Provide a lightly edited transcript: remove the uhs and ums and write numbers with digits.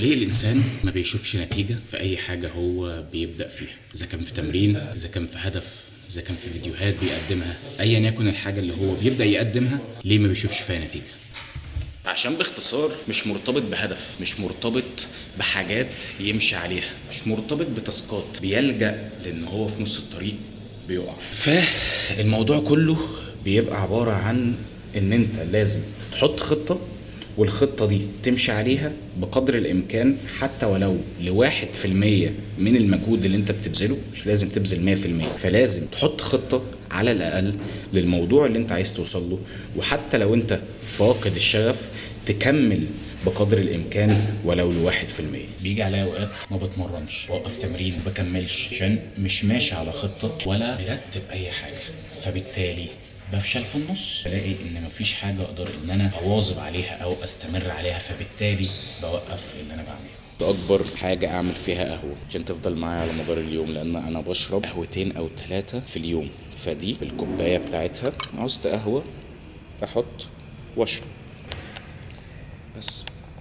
ليه الانسان ما بيشوفش نتيجه في اي حاجه هو بيبدا فيها، اذا كان في تمرين، اذا كان في هدف، اذا كان في فيديوهات بيقدمها، ايا يكن الحاجه اللي هو بيبدا يقدمها، ليه ما بيشوفش فيها نتيجه؟ عشان باختصار مش مرتبط بهدف، مش مرتبط بحاجات يمشي عليها، مش مرتبط بتاسكات، بيلجأ لان هو في نص الطريق بيقع. فالموضوع كله بيبقى عبارة عن ان انت لازم تحط خطة، والخطة دي تمشي عليها بقدر الامكان، حتى ولو ل1% من المجهود اللي انت بتبذله، مش لازم تبذل 100%. فلازم تحط خطة على الاقل للموضوع اللي انت عايز توصل له، وحتى لو انت فاقد الشغف تكمل بقدر الامكان ولو ل1%. بيجي عليا اوقات ما بتمرنش، بوقف تمرين ما بكملش عشان مش ماشي على خطه ولا مرتب اي حاجه، فبالتالي بفشل في النص، بلاقي ان مفيش حاجه اقدر ان انا اواظب عليها او استمر عليها، فبالتالي بوقف اللي انا بعمله. اكبر حاجه اعمل فيها قهوه عشان تفضل معايا على مدار اليوم، لان انا بشرب قهوتين او 3 في اليوم، فدي بالكوبايه بتاعتها. عوزت قهوه احط واشرب بس.